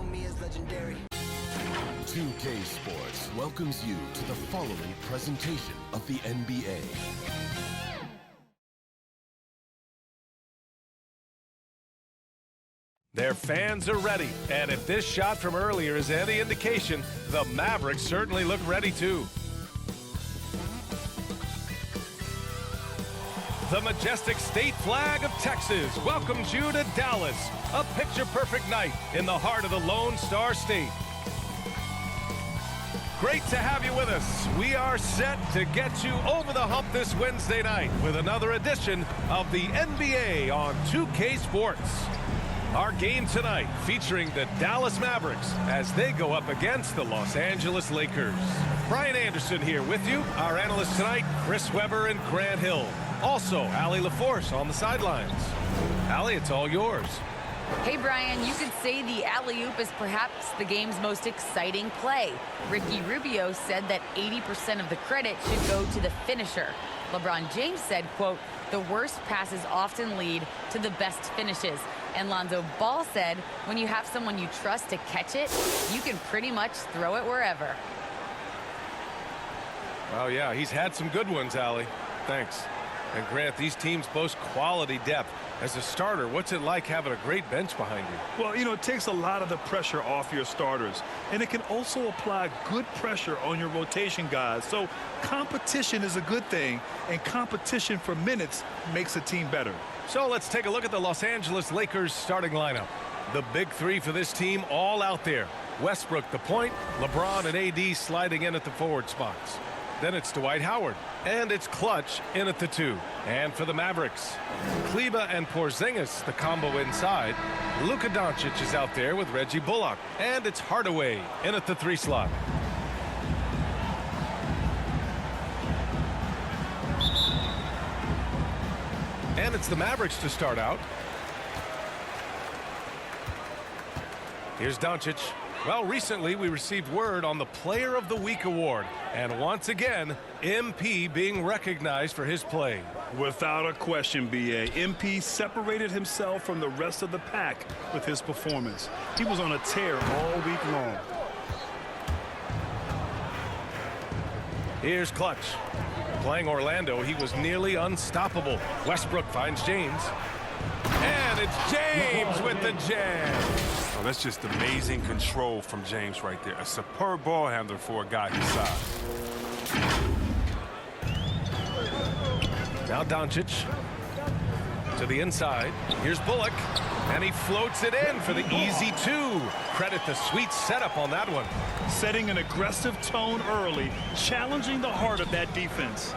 me is legendary. 2K Sports welcomes you to the following presentation of the NBA. Their fans are ready, and if this shot from earlier is any indication, the Mavericks certainly look ready too. The majestic state flag of Texas welcomes you to Dallas, a picture-perfect night in the heart of the Lone Star State. Great to have you with us. We are set to get you over the hump this Wednesday night with another edition of the NBA on 2K Sports. Our game tonight featuring the Dallas Mavericks as they go up against the Los Angeles Lakers. Brian Anderson here with you. Our analysts tonight, Chris Webber and Grant Hill. Also, Allie LaForce on the sidelines. Allie, it's all yours. Hey, Brian, you could say the alley-oop is perhaps the game's most exciting play. Ricky Rubio said that 80% of the credit should go to the finisher. LeBron James said, quote, the worst passes often lead to the best finishes. And Lonzo Ball said, when you have someone you trust to catch it, you can pretty much throw it wherever. Well, yeah, he's had some good ones, Allie. Thanks. And Grant, these teams boast quality depth. As a starter, what's it like having a great bench behind you? Well, you know, it takes a lot of the pressure off your starters, and it can also apply good pressure on your rotation guys. So competition is a good thing, and competition for minutes makes a team better. So let's take a look at the Los Angeles Lakers starting lineup. The big three for this team all out there. Westbrook the point, LeBron and AD sliding in at the forward spots. Then it's Dwight Howard, and it's Clutch in at the 2. And for the Mavericks, Kleber and Porzingis, the combo inside. Luka Doncic is out there with Reggie Bullock, and it's Hardaway in at the 3 slot. And it's the Mavericks to start out. Here's Doncic. Well, recently we received word on the Player of the Week award. And once again, MP being recognized for his play. Without a question, B.A. MP separated himself from the rest of the pack with his performance. He was on a tear all week long. Here's Clutch. Playing Orlando, he was nearly unstoppable. Westbrook finds James. And it's James with the jam. Oh, that's just amazing control from James right there. A superb ball handler for a guy his size. Now Doncic to the inside. Here's Bullock, and he floats it in for the easy 2. Credit the sweet setup on that one. Setting an aggressive tone early, challenging the heart of that defense.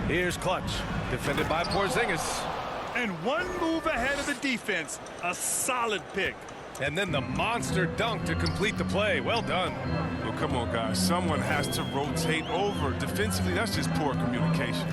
Here's Clutch, defended by Porzingis. And one move ahead of the defense. A solid pick. And then the monster dunk to complete the play. Well done. Well, come on, guys. Someone has to rotate over. Defensively, that's just poor communication.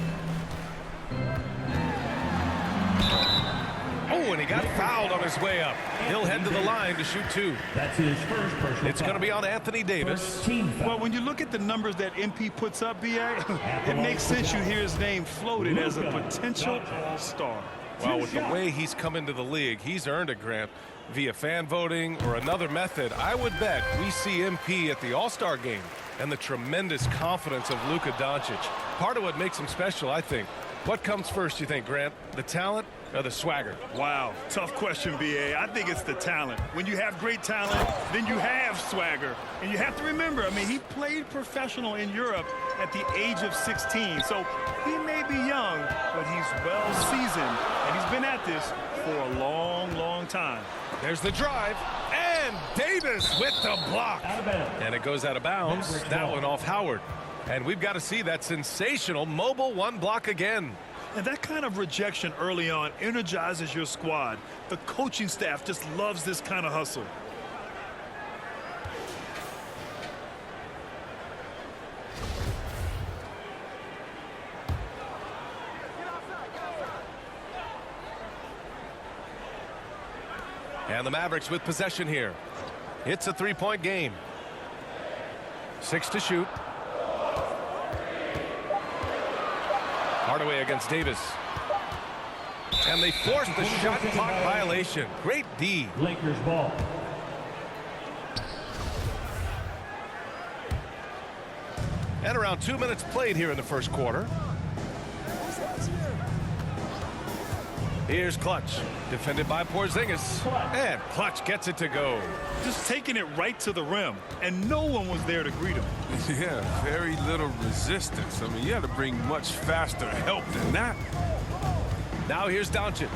Oh, and he got fouled on his way up. He'll head to the line to shoot 2. That's his first personal It's going to be on Anthony Davis. Well, when you look at the numbers that MP puts up, B.A., it makes sense you hear his name floated as a potential star. Well, with the way he's come into the league, he's earned a Grant via fan voting or another method. I would bet we see MP at the All-Star game and the tremendous confidence of Luka Doncic. Part of what makes him special, I think. What comes first, you think, Grant? The talent or the swagger? Wow, tough question, B.A. I think it's the talent. When you have great talent, then you have swagger. And you have to remember, I mean, he played professional in Europe at the age of 16. So he may be young, but he's well seasoned. And he's been at this for a long, long time. There's the drive, and Davis with the block. And it goes out of bounds. That one off Howard. And we've got to see that sensational mobile 1 block again. And that kind of rejection early on energizes your squad. The coaching staff just loves this kind of hustle. And the Mavericks with possession here. It's a 3-point game. 6 to shoot. Hardaway against Davis. And they forced the shot clock violation. Great D. Lakers ball. And around 2 minutes played here in the first quarter. Here's Clutch, defended by Porzingis. And Clutch gets it to go. Just taking it right to the rim, and no one was there to greet him. Yeah, very little resistance. I mean, you had to bring much faster help than that. Now here's Doncic.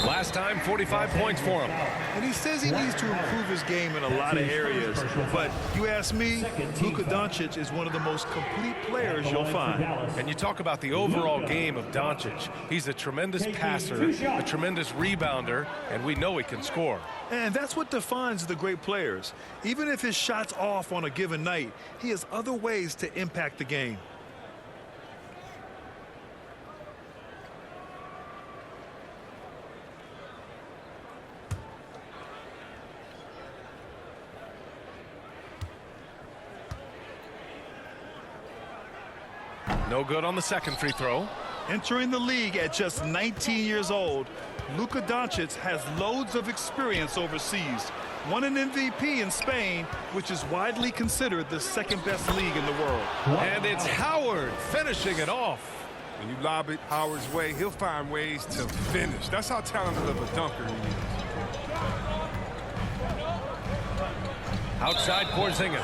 Last time, 45 points for him. And he says he needs to improve his game in a lot of areas. But you ask me, Luka Doncic is one of the most complete players you'll find. And you talk about the overall game of Doncic. He's a tremendous passer, a tremendous rebounder, and we know he can score. And that's what defines the great players. Even if his shot's off on a given night, he has other ways to impact the game. No good on the second free throw. Entering the league at just 19 years old, Luka Doncic has loads of experience overseas. Won an MVP in Spain, which is widely considered the second-best league in the world. And it's Howard finishing it off. When you lob it Howard's way, he'll find ways to finish. That's how talented of a dunker he is. Outside Porzingis.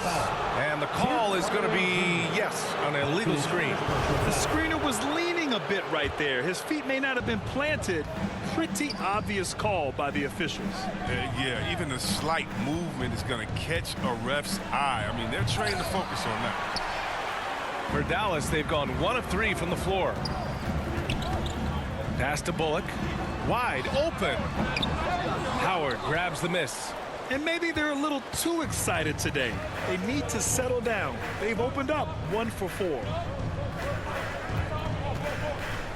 And the call is going to be, yes, an illegal screen. The screener was leaning a bit right there. His feet may not have been planted. Pretty obvious call by the officials. Yeah, even a slight movement is going to catch a ref's eye. I mean, they're trained to focus on that. For Dallas, they've gone 1 of 3 from the floor. Pass to Bullock. Wide open. Howard grabs the miss. And maybe they're a little too excited today. They need to settle down. They've opened up 1 for 4.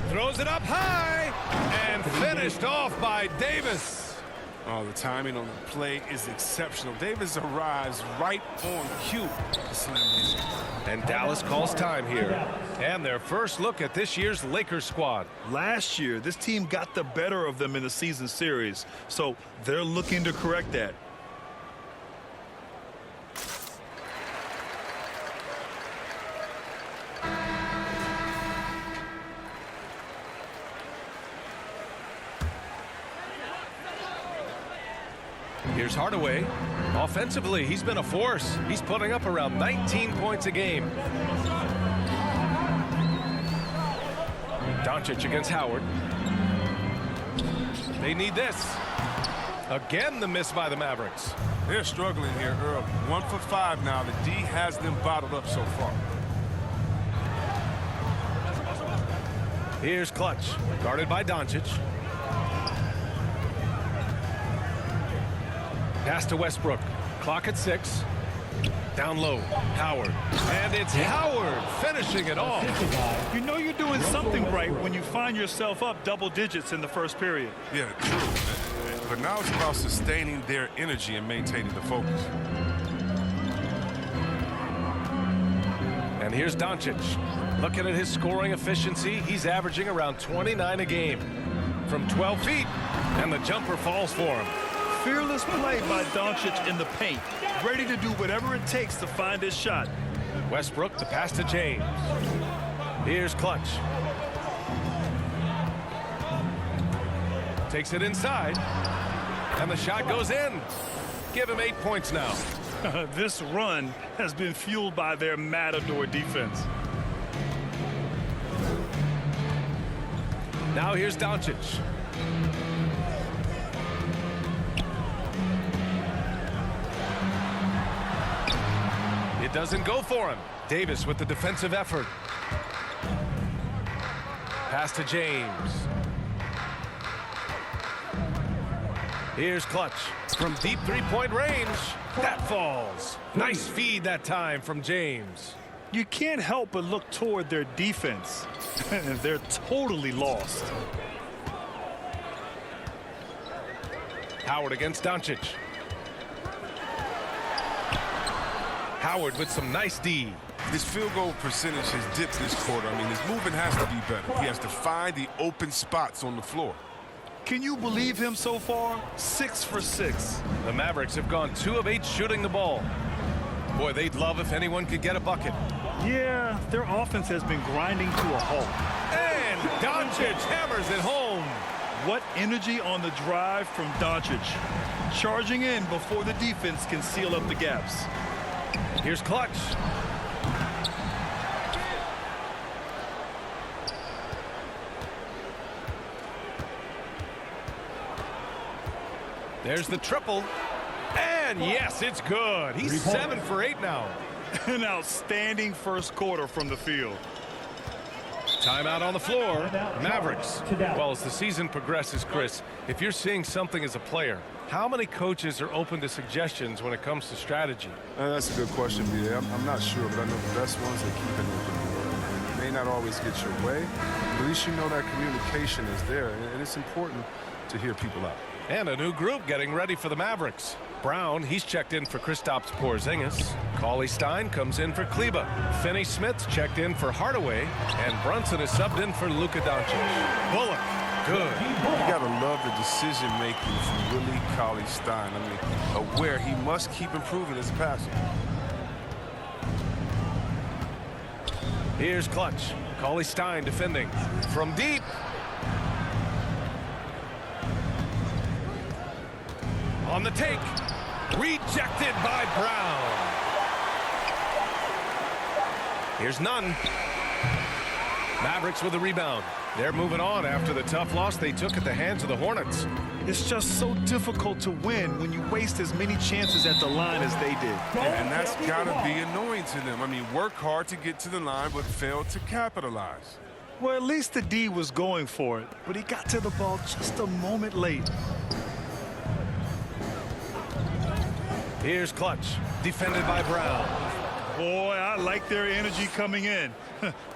Throws it up high and finished off by Davis. Oh, the timing on the play is exceptional. Davis arrives right on cue. And Dallas calls time here. And their first look at this year's Lakers squad. Last year, this team got the better of them in the season series. So they're looking to correct that. Here's Hardaway. Offensively, he's been a force. He's putting up around 19 points a game. Doncic against Howard. They need this. Again, the miss by the Mavericks. They're struggling here early. 1 for 5 now. The D has them bottled up so far. Here's Clutch, guarded by Doncic. Pass to Westbrook. Clock at 6. Down low. Howard. And it's Howard finishing it off. You know you're doing something right when you find yourself up double digits in the first period. Yeah, true. But now it's about sustaining their energy and maintaining the focus. And here's Doncic. Looking at his scoring efficiency, he's averaging around 29 a game. From 12 feet, and the jumper falls for him. Fearless play by Doncic in the paint. Ready to do whatever it takes to find his shot. Westbrook, the pass to James. Here's Clutch. Takes it inside. And the shot goes in. Give him 8 points now. This run has been fueled by their Matador defense. Now here's Doncic. It doesn't go for him. Davis with the defensive effort. Pass to James. Here's Clutch from deep three-point range. That falls. Nice feed that time from James. You can't help but look toward their defense. They're totally lost. Howard against Doncic. Howard with some nice D. His field goal percentage has dipped this quarter. I mean, his movement has to be better. He has to find the open spots on the floor. Can you believe him so far? 6 for 6. The Mavericks have gone 2 of 8 shooting the ball. Boy, they'd love if anyone could get a bucket. Yeah, their offense has been grinding to a halt. And Doncic hammers it home. What energy on the drive from Doncic. Charging in before the defense can seal up the gaps. Here's Clutch. There's the triple. And yes, it's good. He's 7 for 8 now. An outstanding first quarter from the field. Timeout on the floor. Mavericks. Well, as the season progresses, Chris, if you're seeing something as a player, how many coaches are open to suggestions when it comes to strategy? That's a good question, B.A. I'm not sure, but I know the best ones, they keep an open door. It may not always get your way, but at least you know that communication is there, and it's important to hear people out. And a new group getting ready for the Mavericks. Brown, he's checked in for Kristaps Porzingis. Cauley Stein comes in for Kleba. Finney-Smith's checked in for Hardaway. And Brunson is subbed in for LUKA Doncic. Bullock, good. You got to love the decision-making from Willie Cauley-Stein. I mean, aware he must keep improving as a passer. Here's Clutch. Cauley Stein defending. From deep. On the take. Rejected by Brown. Here's Nunn. Mavericks with a rebound. They're moving on after the tough loss they took at the hands of the Hornets. It's just so difficult to win when you waste as many chances at the line as they did. And that's got to be annoying to them. I mean, work hard to get to the line, but fail to capitalize. Well, at least the D was going for it, but he got to the ball just a moment late. Here's Clutch, defended by Brown. Boy, I like their energy coming in.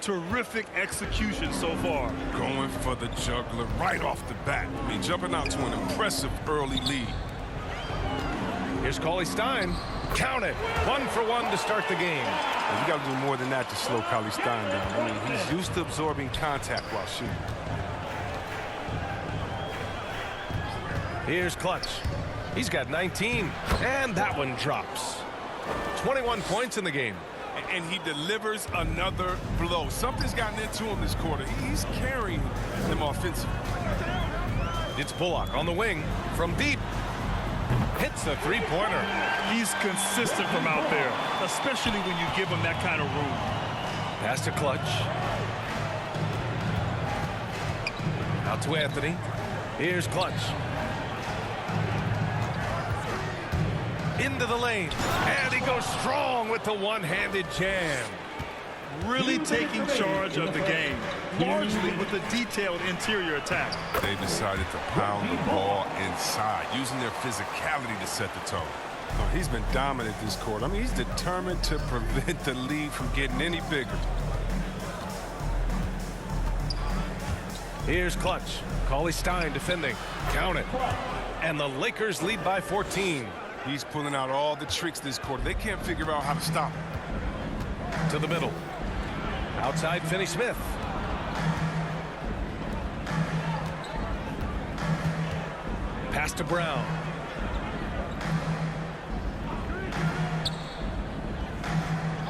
Terrific execution so far. Going for the juggler right off the bat. I mean, jumping out to an impressive early lead. Here's Cauley Stein. Count it. 1 for 1 to start the game. And you got to do more than that to slow Cauley Stein down. I mean, he's used to absorbing contact while shooting. Here's Clutch. He's got 19, and that one drops. 21 points in the game. And he delivers another blow. Something's gotten into him this quarter. He's carrying them offensively. It's Bullock on the wing from deep. Hits the three-pointer. He's consistent from out there, especially when you give him that kind of room. Pass to Clutch. Out to Anthony. Here's Clutch. Into the lane, and he goes strong with the one-handed jam. Really taking charge of the game, largely with a detailed interior attack. They decided to pound the ball inside, using their physicality to set the tone. Oh, he's been dominant this quarter. I mean, he's determined to prevent the lead from getting any bigger. Here's Clutch. Cauley Stein defending. Count it. And the Lakers lead by 14. He's pulling out all the tricks this quarter. They can't figure out how to stop him. To the middle. Outside Finney-Smith. Pass to Brown.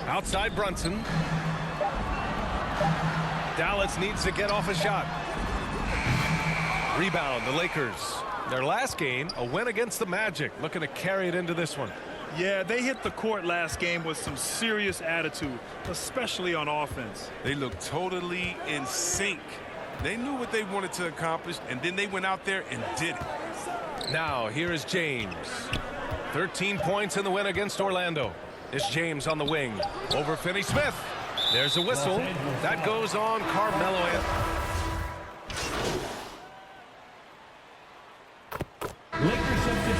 Outside Brunson. Dallas needs to get off a shot. Rebound, the Lakers. Their last game, a win against the Magic, looking to carry it into this one. Yeah, they hit the court last game with some serious attitude, especially on offense. They looked totally in sync. They knew what they wanted to accomplish, and then they went out there and did it. Now, here is James. 13 points in the win against Orlando. It's James on the wing. Over Finney-Smith. There's a whistle. That goes on Carmelo Anthony.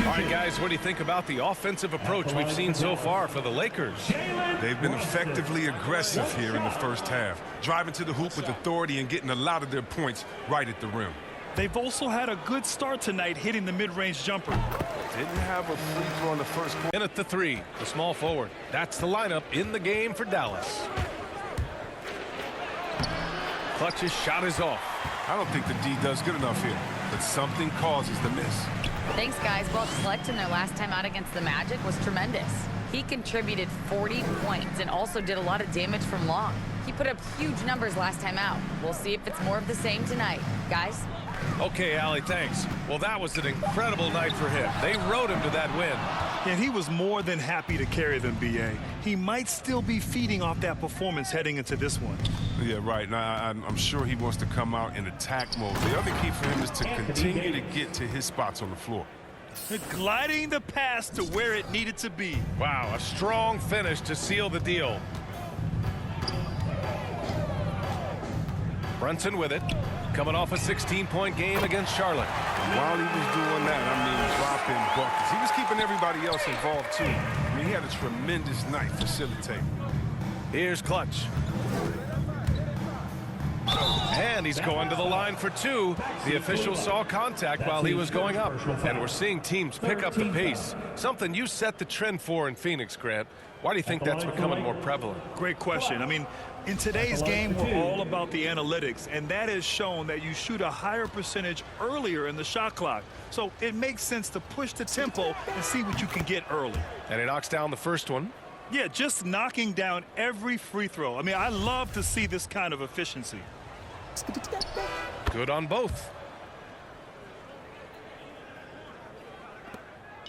All right, guys, what do you think about the offensive approach we've seen so far for the Lakers? They've been effectively aggressive here in the first half, driving to the hoop with authority and getting a lot of their points right at the rim. They've also had a good start tonight hitting the mid-range jumper. Didn't have a free throw in the first quarter. In at the three, the small forward. That's the lineup in the game for Dallas. Clutch's shot is off. I don't think the D does good enough here. but something causes the miss. Thanks, guys. Well, Clutch in their last time out against the Magic was tremendous. He contributed 40 points and also did a lot of damage from long. He put up huge numbers last time out. We'll see if it's more of the same tonight. Guys? Okay, Allie, thanks. Well, that was an incredible night for him. They rode him to that win. And he was more than happy to carry them, B.A. He might still be feeding off that performance heading into this one. Yeah, right. Now, I'm sure he wants to come out in attack mode. The other key for him is to continue to get to his spots on the floor. Gliding the pass to where it needed to be. Wow, a strong finish to seal the deal. Brunson with it, coming off a 16-point game against Charlotte. While he was doing that, I mean, dropping buckets. He was keeping everybody else involved, too. I mean, he had a tremendous night facilitating. Here's Clutch. And he's going to the line for two. The official saw contact while he was going up. And we're seeing teams pick up the pace. Something you set the trend for in Phoenix, Grant. Why do you think that's becoming more prevalent? Great question. I mean, in today's game, we're all about the analytics, and that has shown that you shoot a higher percentage earlier in the shot clock. So it makes sense to push the tempo and see what you can get early. And he knocks down the first one. Yeah, just knocking down every free throw. I mean, I love to see this kind of efficiency. Good on both.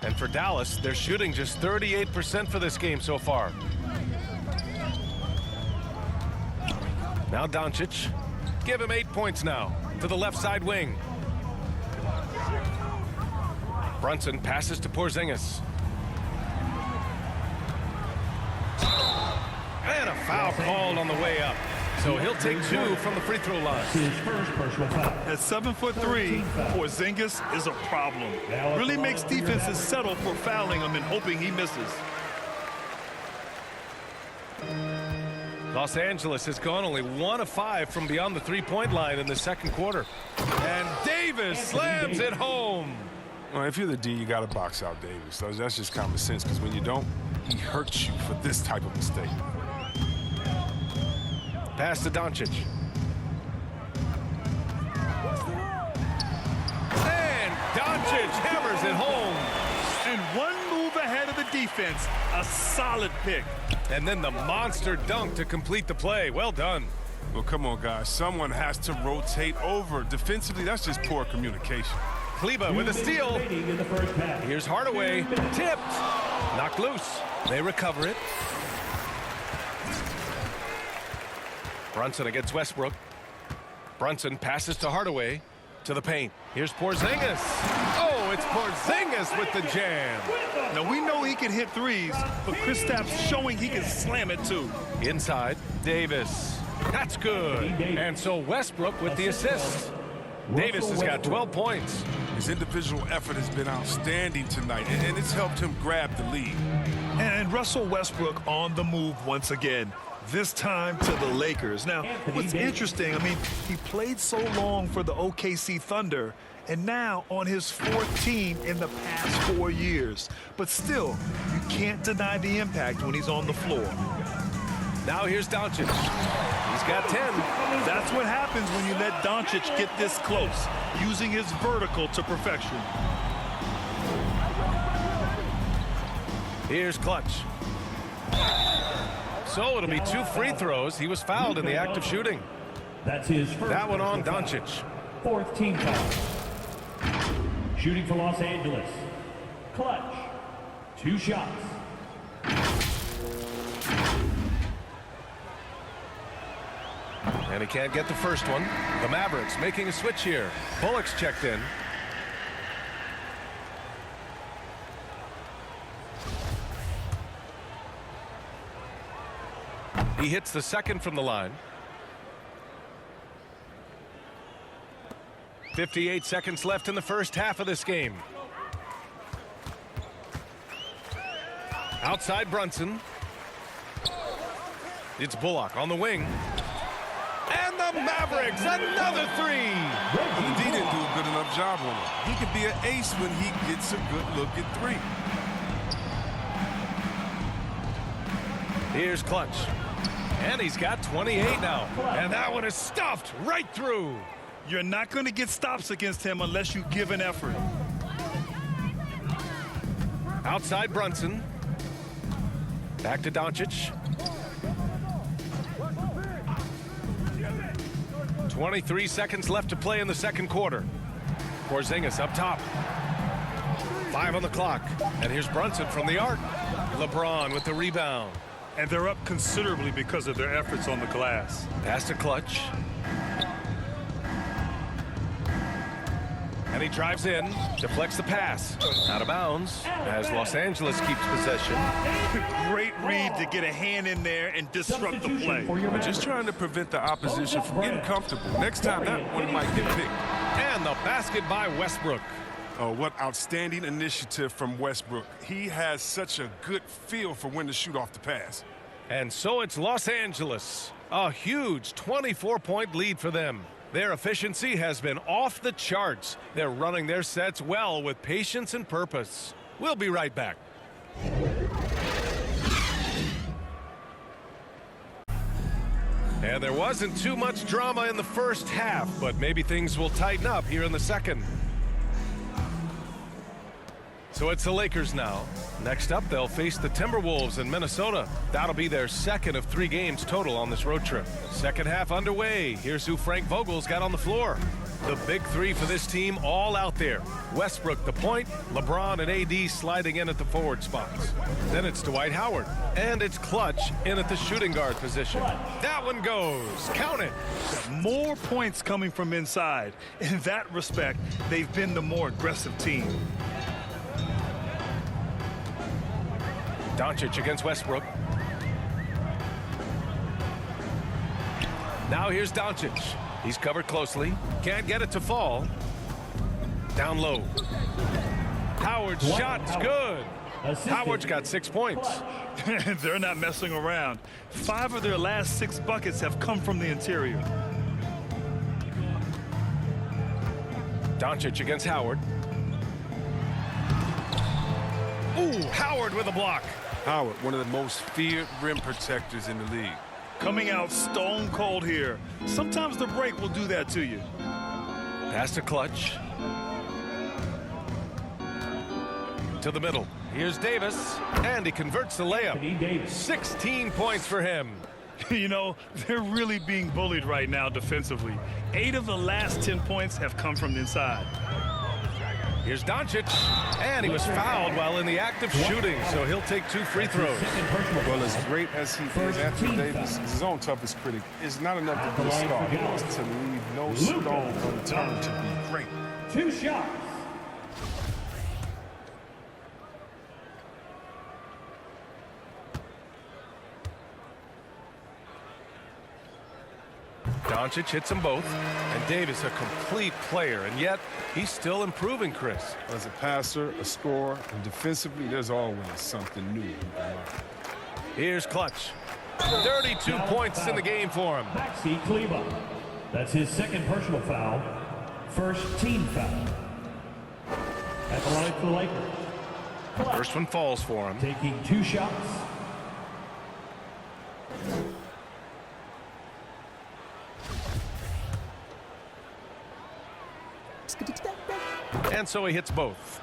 And for Dallas, they're shooting just 38% for this game so far. Now Doncic. Give him 8 points now to the left side wing. Brunson passes to Porzingis. And a foul called on the way up. So he'll take 2 from the free throw line. At 7'3", Porzingis is a problem. Really makes defenses settle for fouling him and hoping he misses. Los Angeles has gone only 1 of 5 from beyond the three-point line in the second quarter. And Davis slams it home. Well, if you're the D, you got to box out Davis. That's just common sense, because when you don't, he hurts you for this type of mistake. Pass to Doncic. And Doncic hammers it home. And one move ahead of the defense. A solid pick. And then the monster dunk to complete the play. Well done. Well, come on, guys. Someone has to rotate over. Defensively, that's just poor communication. Kleba with a steal. Here's Hardaway. Tipped. Knocked loose. They recover it. Brunson against Westbrook. Brunson passes to Hardaway to the paint. Here's Porzingis. Oh, it's Porzingis with the jam. Now, we know he can hit threes, but Kristaps showing he can slam it too. Inside, Davis. That's good. And so Westbrook with the assist. Davis has got 12 points. His individual effort has been outstanding tonight, and it's helped him grab the lead. And Russell Westbrook on the move once again. This time to the Lakers. Now, what's interesting, I mean, he played so long for the OKC Thunder, and now on his 4th team in the past 4 years. But still, you can't deny the impact when he's on the floor. Now here's Doncic. He's got 10. That's what happens when you let Doncic get this close, using his vertical to perfection. Here's Clutch. So it'll be 2 free throws. He was fouled in the act of shooting. That's his first. That one on Doncic. 4th team foul. Shooting for Los Angeles. Clutch. 2 shots. And he can't get the first one. The Mavericks making a switch here. Bullock's checked in. He hits the second from the line. 58 seconds left in the first half of this game. Outside Brunson. It's Bullock on the wing. And the Mavericks, another 3. The D didn't do a good enough job on him. He could be an ace when he gets a good look at 3. Here's Clutch. And he's got 28 now. And that one is stuffed right through. You're not going to get stops against him unless you give an effort. Outside Brunson. Back to Doncic. 23 seconds left to play in the second quarter. Porzingis up top. 5 on the clock. And here's Brunson from the arc. LeBron with the rebound. And they're up considerably because of their efforts on the glass. Pass to Clutch. And he drives in, deflects the pass. Out of bounds as Los Angeles keeps possession. Great read to get a hand in there and disrupt the play. We're just trying to prevent the opposition from getting comfortable. Next time, that one might get picked. And the basket by Westbrook. Oh, what outstanding initiative from Westbrook. He has such a good feel for when to shoot off the pass. And so it's Los Angeles. A huge 24-point lead for them. Their efficiency has been off the charts. They're running their sets well with patience and purpose. We'll be right back. And there wasn't too much drama in the first half, but maybe things will tighten up here in the second. So it's the Lakers now. Next up, they'll face the Timberwolves in Minnesota. That'll be their second of 3 games total on this road trip. Second half underway. Here's who Frank Vogel's got on the floor. The big 3 for this team all out there. Westbrook the point, LeBron and AD sliding in at the forward spots. Then it's Dwight Howard. And it's Clutch in at the shooting guard position. That one goes. Count it. More points coming from inside. In that respect, they've been the more aggressive team. Doncic against Westbrook. Now here's Doncic. He's covered closely. Can't get it to fall. Down low. Howard's shot's good. Howard's got 6 points. They're not messing around. 5 of their last 6 buckets have come from the interior. Doncic against Howard. Ooh, Howard with a block. Howard, one of the most feared rim protectors in the league. Coming out stone cold here. Sometimes the break will do that to you. Pass to Clutch. To the middle. Here's Davis. And he converts the layup. 16 points for him. You know, they're really being bullied right now defensively. 8 of the last 10 points have come from the inside. Here's Doncic, and he was fouled while in the act of shooting, so he'll take 2 free throws. Well, as great as he is, Anthony Davis is his own toughest critic. It's not enough to be a star. He wants to leave no stone unturned to be great. 2 shots. Doncic hits them both, and Davis a complete player, and yet he's still improving, Chris. As a passer, a scorer, and defensively, there's always something new. Here's Clutch. 32 points in the game for him. Maxi Kleber. That's his 2nd personal foul. 1st team foul. At the line for the Lakers. First one falls for him. Taking 2 shots. And so he hits both.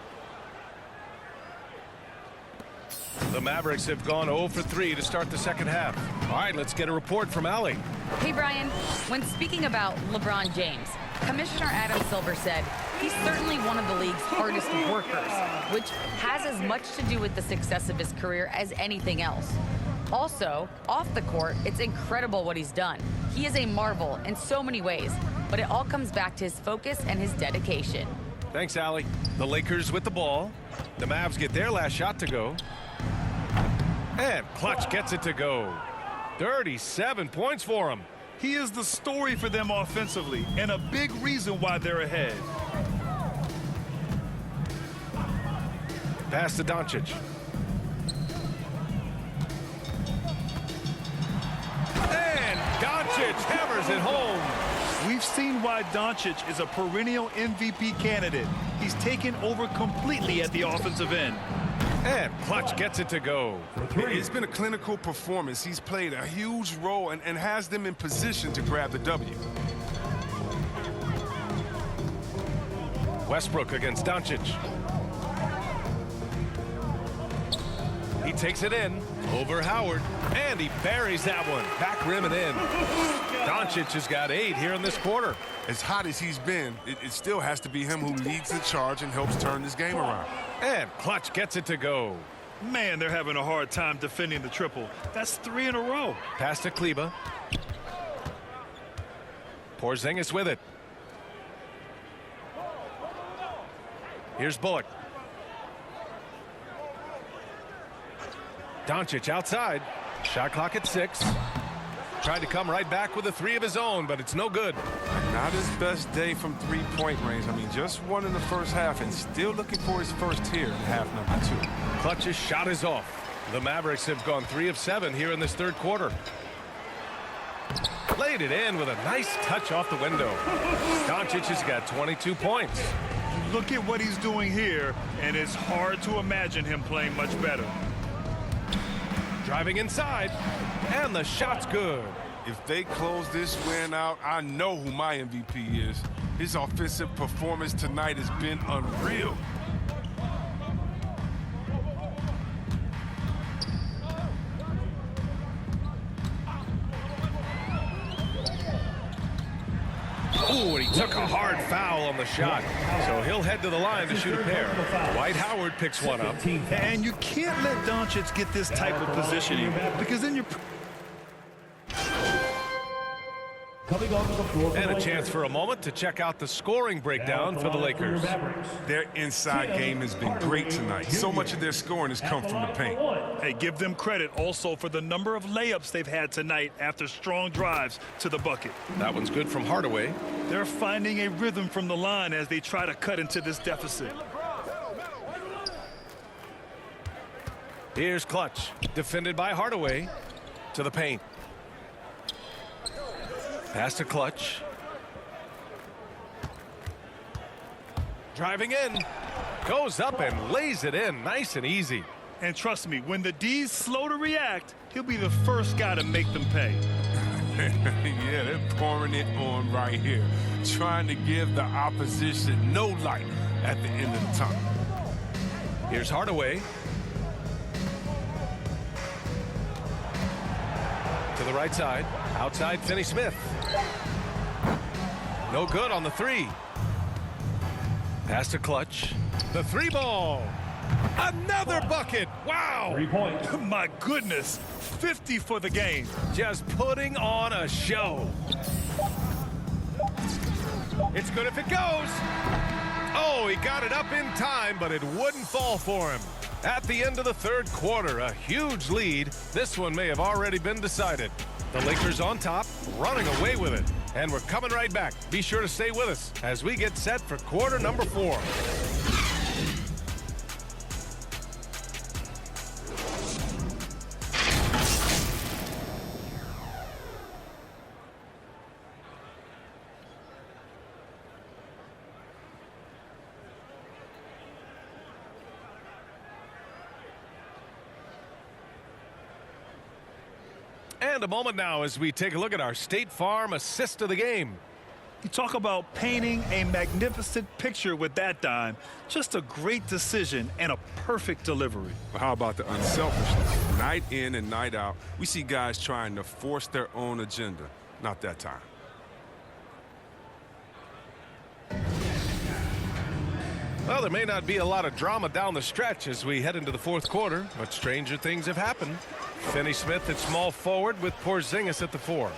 The Mavericks have gone 0 for 3 to start the second half. All right, let's get a report from Allie. Hey, Brian, when speaking about LeBron James, Commissioner Adam Silver said he's certainly one of the league's hardest workers, which has as much to do with the success of his career as anything else. Also, off the court, it's incredible what he's done. He is a marvel in so many ways, but it all comes back to his focus and his dedication. Thanks, Allie. The Lakers with the ball. The Mavs get their last shot to go. And Clutch gets it to go. 37 points for him. He is the story for them offensively, and a big reason why they're ahead. Pass to Doncic. And Doncic hammers it home. We've seen why Doncic is a perennial MVP candidate. He's taken over completely at the offensive end. And Clutch gets it to go. It's been a clinical performance. He's played a huge role and has them in position to grab the W. Westbrook against Doncic. He takes it in over Howard, and he buries that one. Back rim and in. Doncic has got 8 here in this quarter. As hot as he's been, it still has to be him who leads the charge and helps turn this game around. And Clutch gets it to go. Man, they're having a hard time defending the triple. That's 3 in a row. Pass to Kleba. Porzingis with it. Here's Bullock. Doncic outside. Shot clock at 6. Tried to come right back with a 3 of his own, but it's no good. Not his best day from three-point range. I mean, just one in the first half and still looking for his first here in half number 2. Clutch's shot is off. The Mavericks have gone 3 of 7 here in this third quarter. Laid it in with a nice touch off the window. Doncic has got 22 points. Look at what he's doing here, and it's hard to imagine him playing much better. Driving inside, and the shot's good. If they close this win out, I know who my MVP is. His offensive performance tonight has been unreal. Ooh, and he took a hard foul on the shot. So he'll head to the line to shoot a pair. Dwight Howard picks one up. And you can't let Doncic get this type of positioning, because then you're... Coming onto the floor And a chance for a moment to check out the scoring breakdown for the Lakers. Their inside game has been great tonight. So much of their scoring has come from the paint. Hey, give them credit also for the number of layups they've had tonight after strong drives to the bucket. That one's good from Hardaway. They're finding a rhythm from the line as they try to cut into this deficit. Here's Clutch, defended by Hardaway, to the paint. Pass to Clutch. Driving in. Goes up and lays it in nice and easy. And trust me, when the D's slow to react, he'll be the first guy to make them pay. Yeah, they're pouring it on right here. Trying to give the opposition no light at the end of the tunnel. Here's Hardaway. To the right side. Outside Finney-Smith. No good on the 3. Pass to Clutch. The 3 ball. Another bucket. Wow. 3 points. My goodness. 50 for the game. Just putting on a show. It's good if it goes. Oh, he got it up in time, but it wouldn't fall for him. At the end of the third quarter, a huge lead. This one may have already been decided. The Lakers on top, running away with it. And we're coming right back. Be sure to stay with us as we get set for quarter number 4. And a moment now as we take a look at our State Farm assist of the game. You talk about painting a magnificent picture with that dime. Just a great decision and a perfect delivery. How about the unselfishness? Night in and night out, we see guys trying to force their own agenda. Not that time. Well, there may not be a lot of drama down the stretch as we head into the fourth quarter, but stranger things have happened. Finney-Smith at small forward with Porzingis at the 4.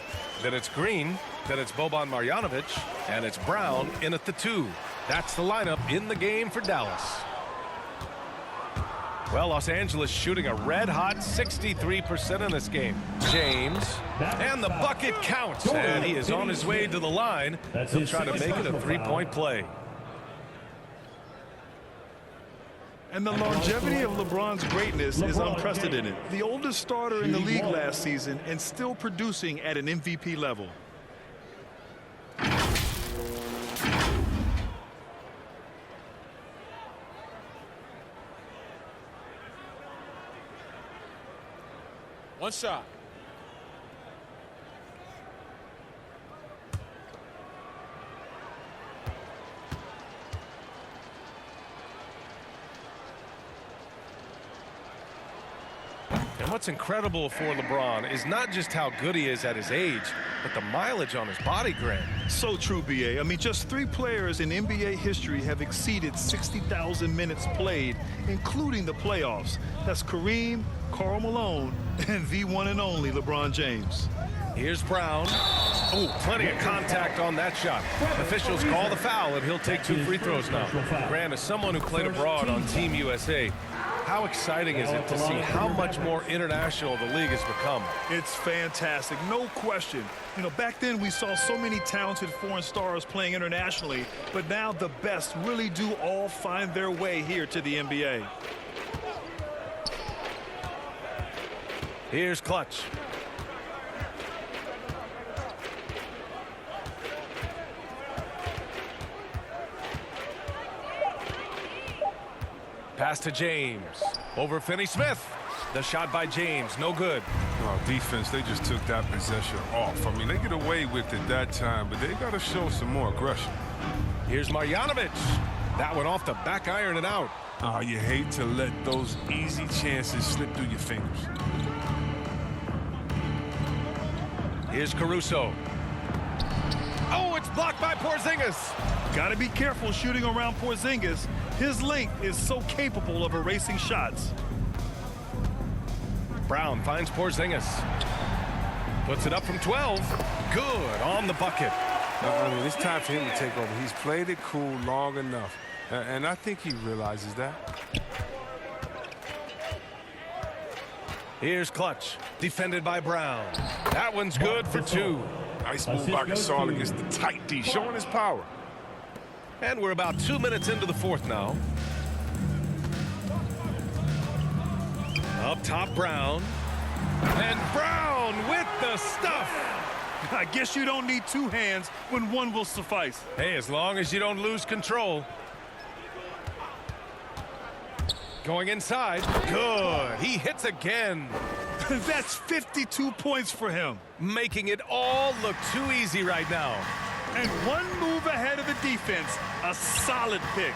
Then it's Green, then it's Boban Marjanovic, and it's Brown in at the 2. That's the lineup in the game for Dallas. Well, Los Angeles shooting a red-hot 63% in this game. James, and the bucket counts, and he is on his way to the line. He'll try to make it a 3-point play. And the longevity of LeBron's greatness is unprecedented. The oldest starter in the league last season and still producing at an MVP level. One shot. And what's incredible for LeBron is not just how good he is at his age, but the mileage on his body, Grant. So true, BA. I mean, just 3 players in NBA history have exceeded 60,000 minutes played, including the playoffs. That's Kareem, Karl Malone, and the one and only LeBron James. Here's Brown. Oh, plenty of contact on that shot. Officials call the foul, and he'll take 2 free throws now. Grant, as someone who played abroad on Team USA, how exciting is it to see how much more international the league has become? It's fantastic, no question. You know, back then we saw so many talented foreign stars playing internationally, but now the best really do all find their way here to the NBA. Here's Clutch. Pass to James. Over Finney-Smith. The shot by James, no good. Oh, defense, they just took that possession off. I mean, they get away with it that time, but they got to show some more aggression. Here's Marjanovic. That one off the back iron and out. Oh, you hate to let those easy chances slip through your fingers. Here's Caruso. Oh, it's blocked by Porzingis. Got to be careful shooting around Porzingis. His length is so capable of erasing shots. Brown finds Porzingis. Puts it up from 12. Good on the bucket. I mean, it's time for him to take over. He's played it cool long enough, and I think he realizes that. Here's Clutch, defended by Brown. That one's good for 2. Nice move by Gasol against the tight D, showing his power. And we're about 2 minutes into the 4th now. Up top, Brown. And Brown with the stuff. I guess you don't need 2 hands when 1 will suffice. Hey, as long as you don't lose control. Going inside. Good. He hits again. That's 52 points for him. Making it all look too easy right now. And 1 move ahead of the defense. A solid pick.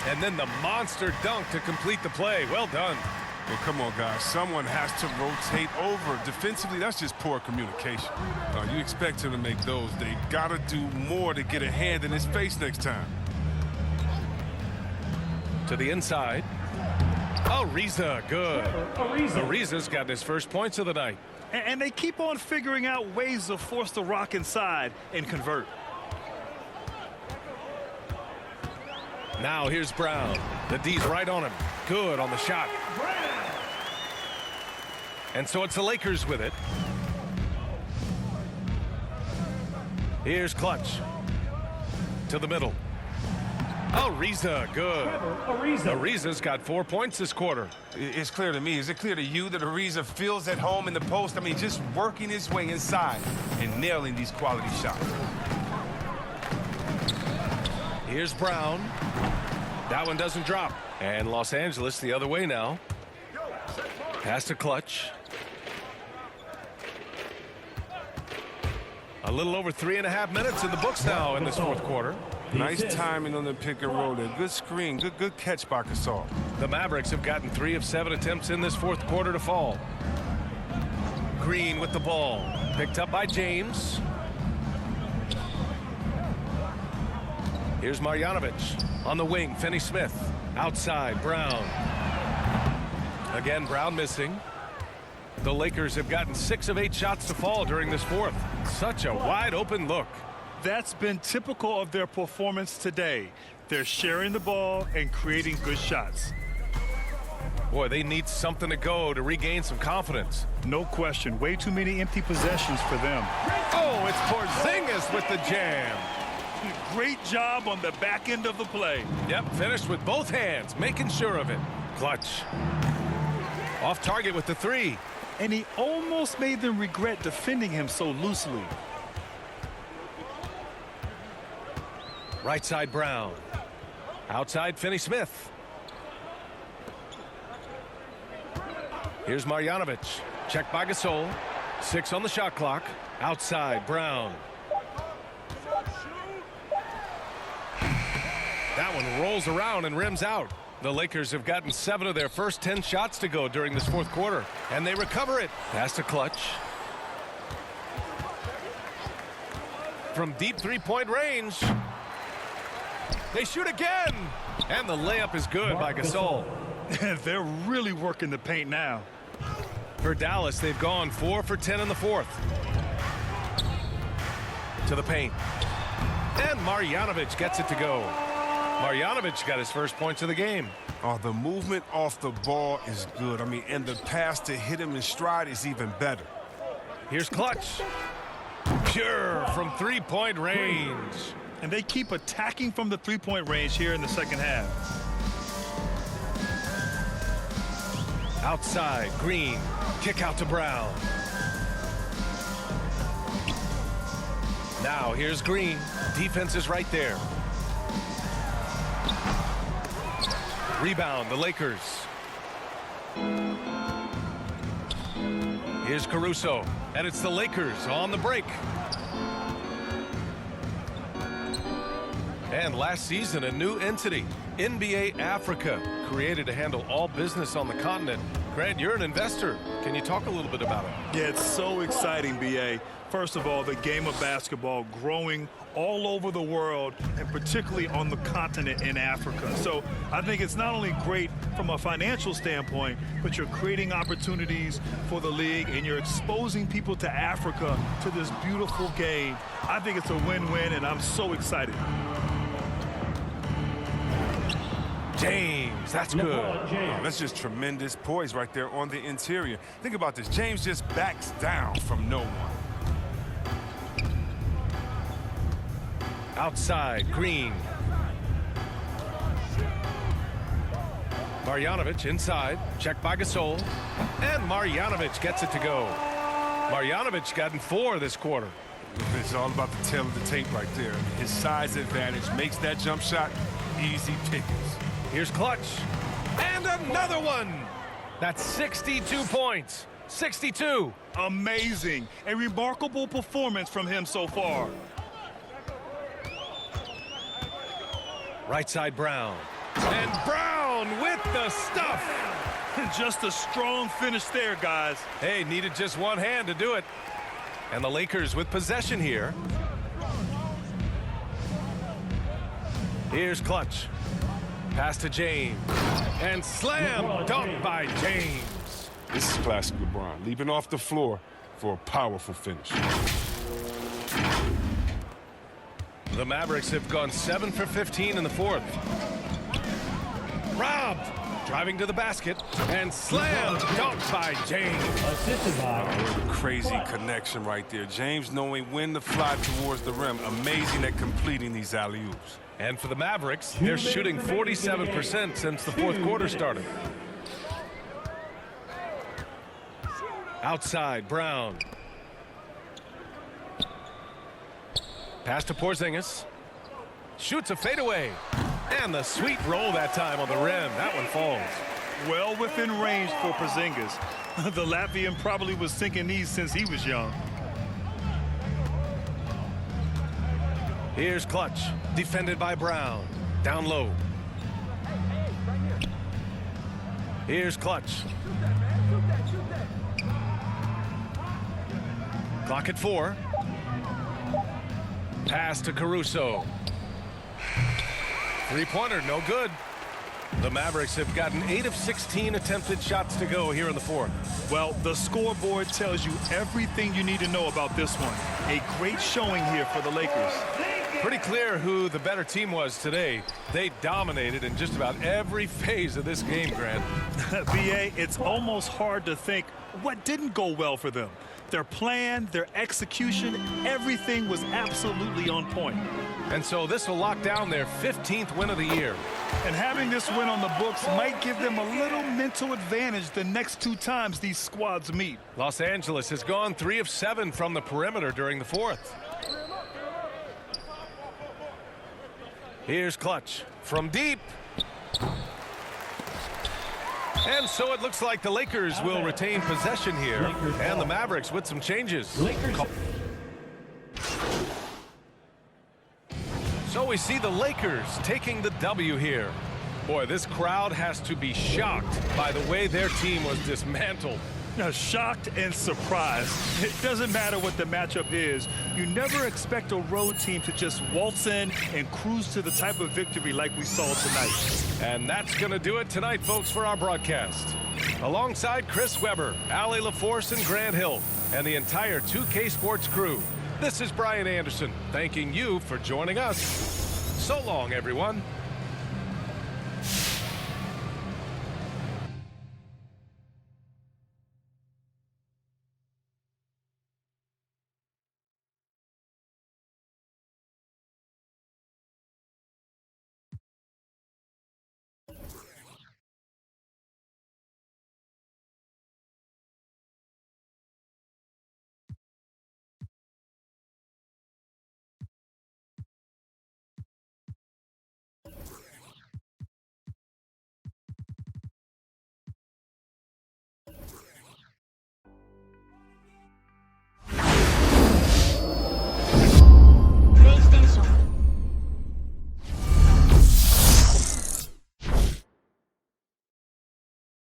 And then the monster dunk to complete the play. Well done. Well, come on, guys. Someone has to rotate over. Defensively, that's just poor communication. You expect him to make those. They got to do more to get a hand in his face next time. To the inside. Ariza, good. Ariza's got his first points of the night. And they keep on figuring out ways to force the rock inside and convert. Now here's Brown. The D's right on him. Good on the shot. And so it's the Lakers with it. Here's Clutch. To the middle. Ariza, good. Ariza's got 4 points this quarter. It's clear to me. Is it clear to you that Ariza feels at home in the post? I mean, just working his way inside and nailing these quality shots. Here's Brown. That one doesn't drop. And Los Angeles the other way now. Pass to Clutch. A little over 3.5 minutes in the books now in this 4th quarter. Nice timing on the pick and roll there. Good screen. Good catch by Gasol. The Mavericks have gotten 3 of 7 attempts in this 4th quarter to fall. Green with the ball. Picked up by James. Here's Marjanovic. On the wing, Finney-Smith. Outside, Brown. Again, Brown missing. The Lakers have gotten 6 of 8 shots to fall during this 4th. Such a wide open look. That's been typical of their performance today. They're sharing the ball and creating good shots. Boy, they need something to go to regain some confidence. No question. Way too many empty possessions for them. Oh, it's Porzingis with the jam. Great job on the back end of the play. Yep, finished with both hands, making sure of it. Clutch. Off target with the 3. And he almost made them regret defending him so loosely. Right side, Brown. Outside, Finney-Smith. Here's Marjanovic. Checked by Gasol. 6 on the shot clock. Outside, Brown. That one rolls around and rims out. The Lakers have gotten 7 of their first 10 shots to go during this fourth quarter, and they recover it. Pass to Clutch. From deep three-point range. They shoot again, and the layup is good by Gasol. They're really working the paint now. For Dallas, they've gone 4 for 10 in the fourth. To the paint. And Marjanovic gets it to go. Marjanovic got his first points of the game. Oh, the movement off the ball is good. I mean, and the pass to hit him in stride is even better. Here's Clutch. Pure from three-point range. And they keep attacking from the three-point range here in the second half. Outside, Green. Kick out to Brown. Now here's Green. Defense is right there. Rebound, the Lakers. Here's Caruso. And it's the Lakers on the break. And last season, a new entity, NBA Africa, created to handle all business on the continent. Grant, you're an investor. Can you talk a little bit about it? Yeah, it's so exciting, B.A. First of all, the game of basketball growing all over the world, and particularly on the continent in Africa. So I think it's not only great from a financial standpoint, but you're creating opportunities for the league, and you're exposing people to Africa, to this beautiful game. I think it's a win-win, and I'm so excited. James, that's good. Oh, that's just tremendous poise right there on the interior. Think about this. James just backs down from no one. Outside, Green. Marjanovic inside. Checked by Gasol. And Marjanovic gets it to go. Marjanovic gotten 4 this quarter. It's all about the tail of the tape right there. His size advantage makes that jump shot easy pickings. Here's Clutch. And another one. That's 62 points. 62. Amazing. A remarkable performance from him so far. Right side, Brown. And Brown with the stuff. Just a strong finish there, guys. Hey, needed just one hand to do it. And the Lakers with possession here. Here's Clutch. Pass to James. And slam dunk by James. This is classic LeBron, leaping off the floor for a powerful finish. The Mavericks have gone 7 for 15 in the fourth. Robbed. Driving to the basket. And slam dunk by James. Assisted by Crazy connection right there. James knowing when to fly towards the rim. Amazing at completing these alley-oops. And for the Mavericks, they're shooting 47% since the fourth quarter started. Outside, Brown. Pass to Porzingis. Shoots a fadeaway. And the sweet roll that time on the rim. That one falls. Well within range for Porzingis. The Latvian probably was sinking these since he was young. Here's Clutch. Defended by Brown. Down low. Here's Clutch. Clock at 4. Pass to Caruso. Three-pointer, no good. The Mavericks have gotten 8 of 16 attempted shots to go here in the fourth. Well, the scoreboard tells you everything you need to know about this one. A great showing here for the Lakers. Pretty clear who the better team was today. They dominated in just about every phase of this game, Grant. B.A., it's almost hard to think what didn't go well for them. Their plan, their execution, everything was absolutely on point. And so this will lock down their 15th win of the year. And having this win on the books might give them a little mental advantage the next 2 times these squads meet. Los Angeles has gone 3 of 7 from the perimeter during the fourth. Here's Clutch from deep. And so it looks like the Lakers will retain possession here. And the Mavericks with some changes. So we see the Lakers taking the W here. Boy, this crowd has to be shocked by the way their team was dismantled. Now, shocked and surprised. It doesn't matter what the matchup is. You never expect a road team to just waltz in and cruise to the type of victory like we saw tonight. And that's going to do it tonight, folks, for our broadcast. Alongside Chris Webber, Allie LaForce, and Grant Hill, and the entire 2K Sports crew, this is Brian Anderson, thanking you for joining us. So long, everyone.